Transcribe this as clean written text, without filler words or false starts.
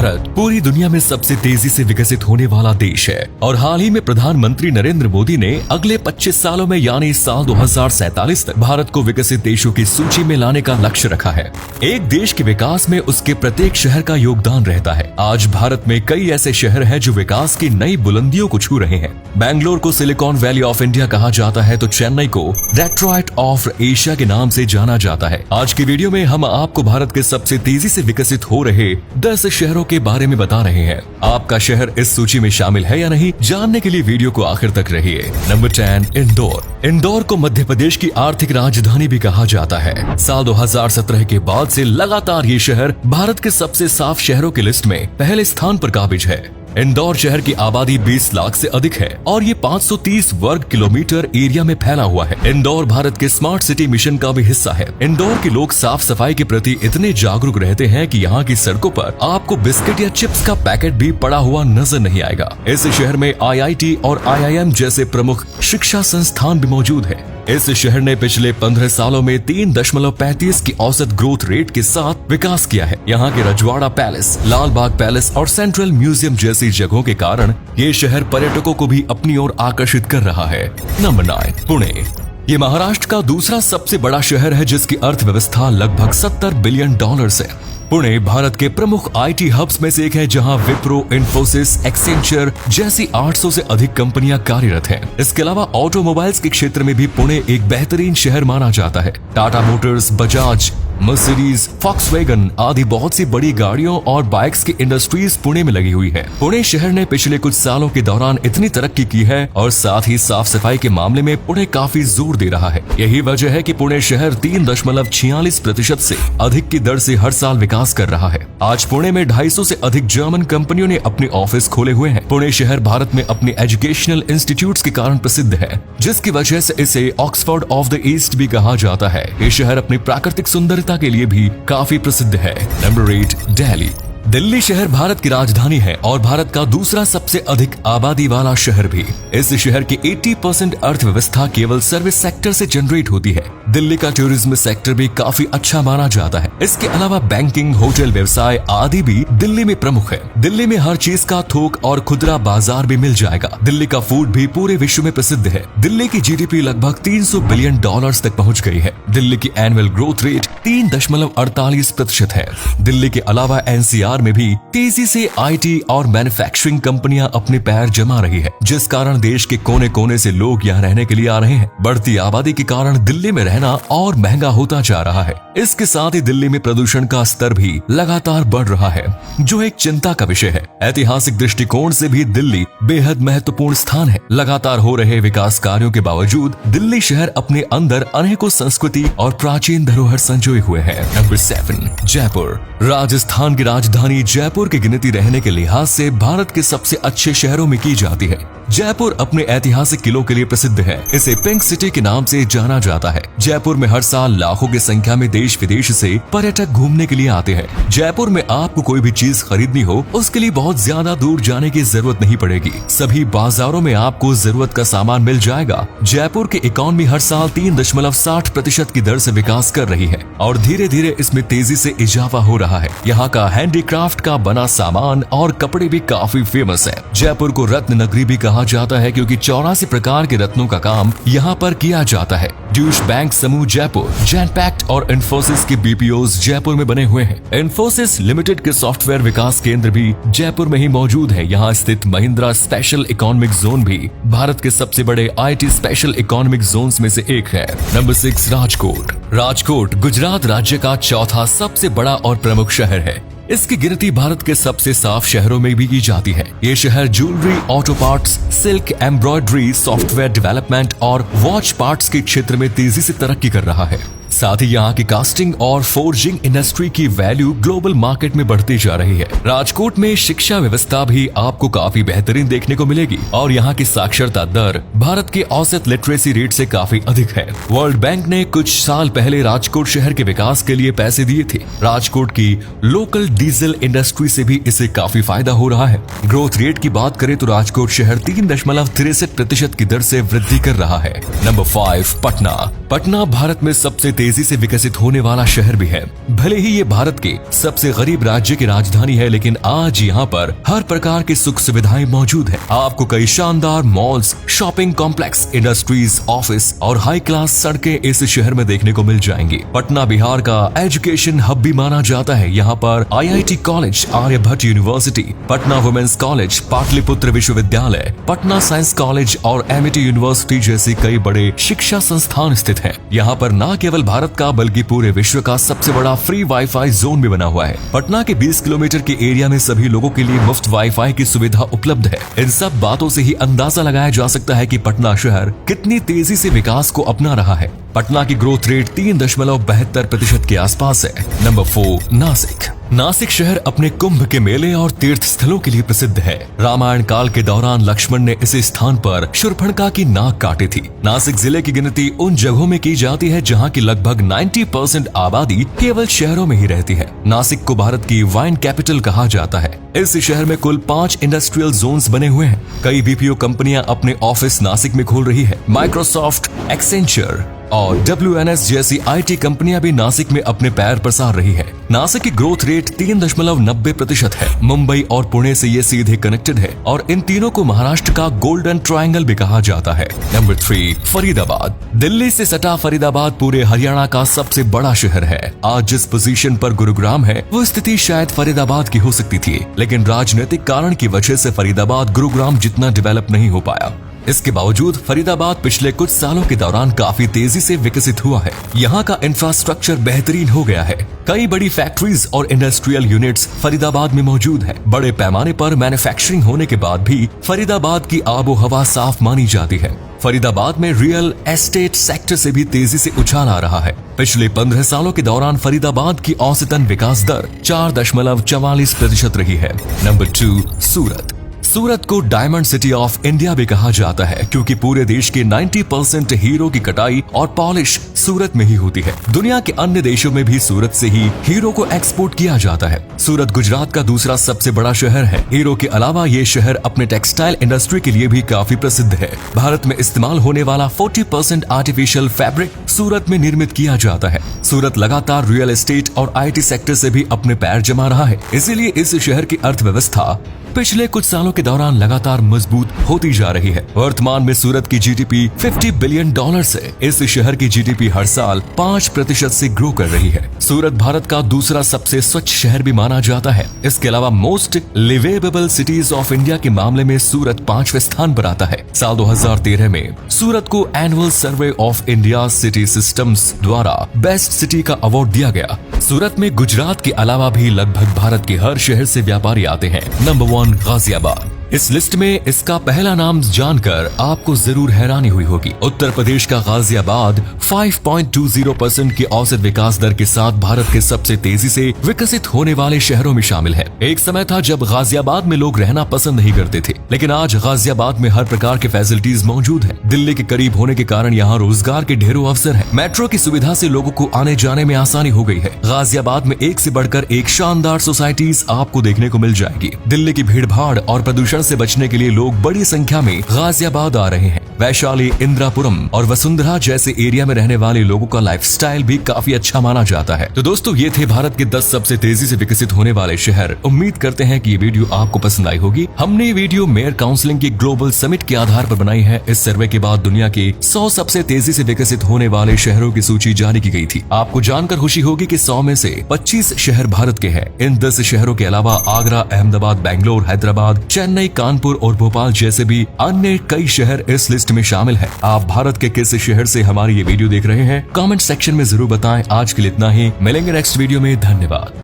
भारत पूरी दुनिया में सबसे तेजी से विकसित होने वाला देश है और हाल ही में प्रधानमंत्री नरेंद्र मोदी ने अगले 25 सालों में यानी साल 2047 तक भारत को विकसित देशों की सूची में लाने का लक्ष्य रखा है। एक देश के विकास में उसके प्रत्येक शहर का योगदान रहता है। आज भारत में कई ऐसे शहर हैं जो विकास की नई बुलंदियों को छू रहे हैं। बेंगलोर को सिलिकॉन वैली ऑफ इंडिया कहा जाता है तो चेन्नई को डेट्रॉइट ऑफ एशिया के नाम से जाना जाता है। आज की वीडियो में हम आपको भारत के सबसे तेजी से विकसित हो रहे 10 शहरों के बारे में बता रहे हैं। आपका शहर इस सूची में शामिल है या नहीं, जानने के लिए वीडियो को आखिर तक रहिए। नंबर 10, इंदौर। इंदौर को मध्य प्रदेश की आर्थिक राजधानी भी कहा जाता है। साल 2017 के बाद से लगातार ये शहर भारत के सबसे साफ शहरों की लिस्ट में पहले स्थान पर काबिज है। इंदौर शहर की आबादी 20 लाख से अधिक है और ये 530 वर्ग किलोमीटर एरिया में फैला हुआ है। इंदौर भारत के स्मार्ट सिटी मिशन का भी हिस्सा है। इंदौर के लोग साफ सफाई के प्रति इतने जागरूक रहते हैं कि यहाँ की सड़कों पर आपको बिस्किट या चिप्स का पैकेट भी पड़ा हुआ नजर नहीं आएगा। इस शहर में IIT और IIM जैसे प्रमुख शिक्षा संस्थान भी मौजूद है। इस शहर ने पिछले 15 सालों में 3.35 की औसत ग्रोथ रेट के साथ विकास किया है। यहाँ के रजवाड़ा पैलेस, लाल बाग पैलेस और सेंट्रल म्यूजियम जैसी जगहों के कारण ये शहर पर्यटकों को भी अपनी ओर आकर्षित कर रहा है। नंबर 9, पुणे। ये महाराष्ट्र का दूसरा सबसे बड़ा शहर है जिसकी अर्थव्यवस्था लगभग $70 बिलियन है। पुणे भारत के प्रमुख IT हब्स में से एक है जहां विप्रो, इन्फोसिस, एक्सेंचर जैसी 800 से अधिक कंपनियां कार्यरत हैं। इसके अलावा ऑटोमोबाइल्स के क्षेत्र में भी पुणे एक बेहतरीन शहर माना जाता है। Tata Motors, Bajaj, Mercedes, Volkswagen आदि बहुत सी बड़ी गाड़ियों और बाइक्स की इंडस्ट्रीज पुणे में लगी हुई है। पुणे शहर ने पिछले कुछ सालों के दौरान इतनी तरक्की की है और साथ ही साफ सफाई के मामले में पुणे काफी जोर दे रहा है। यही वजह है कि पुणे शहर 3.46% से अधिक की दर से हर साल विकास कर रहा है। आज पुणे में 250 से अधिक जर्मन कंपनियों ने अपने ऑफिस खोले हुए हैं। पुणे शहर भारत में अपने एजुकेशनल इंस्टीट्यूट्स के कारण प्रसिद्ध है, जिसकी वजह से इसे ऑक्सफोर्ड ऑफ द ईस्ट भी कहा जाता है। ये शहर अपनी प्राकृतिक सुंदरता के लिए भी काफी प्रसिद्ध है। नंबर 8, दिल्ली। दिल्ली शहर भारत की राजधानी है और भारत का दूसरा सबसे अधिक आबादी वाला शहर भी। इस शहर की 80% अर्थव्यवस्था केवल सर्विस सेक्टर से जनरेट होती है। दिल्ली का टूरिज्म सेक्टर भी काफी अच्छा माना जाता है। इसके अलावा बैंकिंग, होटल व्यवसाय आदि भी दिल्ली में प्रमुख है। दिल्ली में हर चीज का थोक और खुदरा बाजार भी मिल जाएगा। दिल्ली का फूड भी पूरे विश्व में प्रसिद्ध है। दिल्ली की GDP लगभग $300 बिलियन तक पहुँच गई है। दिल्ली की एनुअल ग्रोथ रेट 3.48% है। दिल्ली के अलावा NCR में भी तेजी से IT और मैन्युफैक्चरिंग कंपनियां अपने पैर जमा रही है, जिस कारण देश के कोने कोने से लोग यहाँ रहने के लिए आ रहे हैं। बढ़ती आबादी के कारण दिल्ली में रहना और महंगा होता जा रहा है। इसके साथ ही दिल्ली में प्रदूषण का स्तर भी लगातार बढ़ रहा है, जो एक चिंता का विषय है। ऐतिहासिक दृष्टिकोण से भी दिल्ली बेहद महत्वपूर्ण स्थान है। लगातार हो रहे विकास कार्यों के बावजूद दिल्ली शहर अपने अंदर अनेकों संस्कृति और प्राचीन धरोहर संजोए हुए है। नंबर 7, जयपुर। राजस्थान की राजधानी जयपुर की गिनती रहने के लिहाज से भारत के सबसे अच्छे शहरों में की जाती है। जयपुर अपने ऐतिहासिक किलों के लिए प्रसिद्ध है। इसे पिंक सिटी के नाम से जाना जाता है। जयपुर में हर साल लाखों की संख्या में देश विदेश से पर्यटक घूमने के लिए आते हैं। जयपुर में आपको कोई भी चीज खरीदनी हो, उसके लिए बहुत ज्यादा दूर जाने की जरूरत नहीं पड़ेगी। सभी बाजारों में आपको जरूरत का सामान मिल जाएगा। जयपुर की इकोनॉमी हर साल 3.60% की दर से विकास कर रही है और धीरे धीरे इसमें तेजी से इजाफा हो रहा है। यहाँ का हैंडीक्राफ्ट का बना सामान और कपड़े भी काफी फेमस है। जयपुर को रत्न नगरी भी कहा जाता है क्योंकि 84 प्रकार के रत्नों का काम यहाँ पर किया जाता है। ड्यूश बैंक समूह जयपुर, जैनपैक्ट और इन्फोसिस के BPOs जयपुर में बने हुए हैं। इन्फोसिस लिमिटेड के सॉफ्टवेयर विकास केंद्र भी जयपुर में ही मौजूद है। यहाँ स्थित महिंद्रा स्पेशल इकोनॉमिक जोन भी भारत के सबसे बड़े IT स्पेशल इकोनॉमिक जोन्स में से एक है। नंबर 6, राजकोट। राजकोट गुजरात राज्य का चौथा सबसे बड़ा और प्रमुख शहर है। इसकी गिनती भारत के सबसे साफ शहरों में भी की जाती है। ये शहर jewellery, auto parts, silk, embroidery, software development और वॉच पार्ट्स के क्षेत्र में तेजी से तरक्की कर रहा है। साथ ही यहाँ की कास्टिंग और फोर्जिंग इंडस्ट्री की वैल्यू ग्लोबल मार्केट में बढ़ती जा रही है। राजकोट में शिक्षा व्यवस्था भी आपको काफी बेहतरीन देखने को मिलेगी और यहाँ की साक्षरता दर भारत के औसत लिटरेसी रेट से काफी अधिक है। वर्ल्ड बैंक ने कुछ साल पहले राजकोट शहर के विकास के लिए पैसे दिए थे। राजकोट की लोकल डीजल इंडस्ट्री से भी इसे काफी फायदा हो रहा है। ग्रोथ रेट की बात करें तो राजकोट शहर 3.63% की दर से वृद्धि कर रहा है। नंबर 5, पटना। पटना भारत में सबसे तेजी से विकसित होने वाला शहर भी है। भले ही ये भारत के सबसे गरीब राज्य की राजधानी है, लेकिन आज यहाँ पर हर प्रकार की सुख सुविधाएं मौजूद है। आपको कई शानदार malls, shopping complex, industries, office और हाई क्लास सड़कें इस शहर में देखने को मिल जाएंगी। पटना बिहार का एजुकेशन हब भी माना जाता है। यहाँ पर IIT college, Aryabhatta university, Patna women's college, Pataliputra विश्वविद्यालय, पटना साइंस कॉलेज और MIT यूनिवर्सिटी जैसी कई बड़े शिक्षा संस्थान स्थित हैं। यहाँ पर न केवल भारत का बल्कि पूरे विश्व का सबसे बड़ा फ्री वाईफाई जोन भी बना हुआ है। पटना के 20 किलोमीटर के एरिया में सभी लोगों के लिए मुफ्त वाईफाई की सुविधा उपलब्ध है। इन सब बातों से ही अंदाजा लगाया जा सकता है कि पटना शहर कितनी तेजी से विकास को अपना रहा है। पटना की ग्रोथ रेट 3.72% के आसपास है। नंबर 4, नासिक। नासिक शहर अपने कुंभ के मेले और तीर्थ स्थलों के लिए प्रसिद्ध है। रामायण काल के दौरान लक्ष्मण ने इस स्थान पर शूर्पणखा की नाक काटी थी। नासिक जिले की गिनती उन जगहों में की जाती है जहां की लगभग 90% आबादी केवल शहरों में ही रहती है। नासिक को भारत की वाइन कैपिटल कहा जाता है। इस शहर में कुल 5 इंडस्ट्रियल जोन्स बने हुए हैं। कई BPO कंपनियां अपने ऑफिस नासिक में खोल रही है। माइक्रोसॉफ्ट, एक्सेंचर और WNS जैसी IT कंपनियां भी नासिक में अपने पैर पसार रही है। नासिक की ग्रोथ रेट 3.90% है। मुंबई और पुणे से ये सीधे कनेक्टेड है और इन तीनों को महाराष्ट्र का गोल्डन ट्रायंगल भी कहा जाता है। नंबर 3, फरीदाबाद। दिल्ली से सटा फरीदाबाद पूरे हरियाणा का सबसे बड़ा शहर है। आज जिस पोजीशन पर गुरुग्राम है, वो स्थिति शायद फरीदाबाद की हो सकती थी, लेकिन राजनीतिक कारण की वजह से फरीदाबाद गुरुग्राम जितना डेवलप नहीं हो पाया। इसके बावजूद फरीदाबाद पिछले कुछ सालों के दौरान काफी तेजी से विकसित हुआ है। यहाँ का इंफ्रास्ट्रक्चर बेहतरीन हो गया है। कई बड़ी फैक्ट्रीज और इंडस्ट्रियल यूनिट्स फरीदाबाद में मौजूद है। बड़े पैमाने पर मैन्युफैक्चरिंग होने के बाद भी फरीदाबाद की आबो हवा साफ मानी जाती है। फरीदाबाद में रियल एस्टेट सेक्टर से भी तेजी से उछाल आ रहा है। पिछले 15 सालों के दौरान फरीदाबाद की औसतन विकास दर 4.44% रही है। नंबर 2, सूरत। सूरत को डायमंड सिटी ऑफ इंडिया भी कहा जाता है, क्योंकि पूरे देश के 90% हीरो की कटाई और पॉलिश सूरत में ही होती है। दुनिया के अन्य देशों में भी सूरत से ही हीरो को एक्सपोर्ट किया जाता है। सूरत गुजरात का दूसरा सबसे बड़ा शहर है। हीरो के अलावा ये शहर अपने टेक्सटाइल इंडस्ट्री के लिए भी काफी प्रसिद्ध है। भारत में इस्तेमाल होने वाला 40% आर्टिफिशियल फैब्रिक सूरत में निर्मित किया जाता है। सूरत लगातार रियल एस्टेट और IT सेक्टर से भी अपने पैर जमा रहा है। इसीलिए इस शहर की अर्थव्यवस्था पिछले कुछ सालों के दौरान लगातार मजबूत होती जा रही है। वर्तमान में सूरत की GDP $50 बिलियन है। इस शहर की GDP हर साल 5% से ग्रो कर रही है। सूरत भारत का दूसरा सबसे स्वच्छ शहर भी माना जाता है। इसके अलावा most liveable cities of India के मामले में सूरत 5वें स्थान पर आता है। साल 2013 में सूरत को annual survey of India city systems द्वारा बेस्ट सिटी का अवार्ड दिया गया। सूरत में गुजरात के अलावा भी लगभग भारत के हर शहर से व्यापारी आते हैं। नंबर 1, गाजियाबाद। इस लिस्ट में इसका पहला नाम जानकर आपको जरूर हैरानी हुई होगी। उत्तर प्रदेश का गाजियाबाद 5.20% की औसत विकास दर के साथ भारत के सबसे तेजी से विकसित होने वाले शहरों में शामिल है। एक समय था जब गाजियाबाद में लोग रहना पसंद नहीं करते थे, लेकिन आज गाजियाबाद में हर प्रकार के फैसिलिटीज मौजूद है। दिल्ली के करीब होने के कारण यहाँ रोजगार के ढेरों अवसर है। मेट्रो की सुविधा से लोगों को आने जाने में आसानी हो गई है। गाजियाबाद में एक से बढ़कर एक शानदार सोसाइटीज आपको देखने को मिल जाएगी। दिल्ली की भीड़ भाड़ और प्रदूषण से बचने के लिए लोग बड़ी संख्या में गाजियाबाद आ रहे हैं। वैशाली, इंदिरापुरम और वसुंधरा जैसे एरिया में रहने वाले लोगों का लाइफस्टाइल भी काफी अच्छा माना जाता है। तो दोस्तों, ये थे भारत के 10 सबसे तेजी से विकसित होने वाले शहर। उम्मीद करते हैं कि ये वीडियो आपको पसंद आई होगी। हमने ये वीडियो मेयर काउंसिलिंग की ग्लोबल समिट के आधार पर बनाई है। इस सर्वे के बाद दुनिया के 100 सबसे तेजी से विकसित होने वाले शहरों की सूची जारी की गई थी। आपको जानकर खुशी होगी कि 100 में से 25 शहर भारत के हैं। इन 10 शहरों के अलावा आगरा, अहमदाबाद, बेंगलोर, हैदराबाद, चेन्नई, कानपुर और भोपाल जैसे भी अन्य कई शहर इस लिस्ट में शामिल है। आप भारत के किस शहर से हमारी ये वीडियो देख रहे हैं, कमेंट सेक्शन में जरूर बताएं। आज के लिए इतना ही, मिलेंगे नेक्स्ट वीडियो में। धन्यवाद।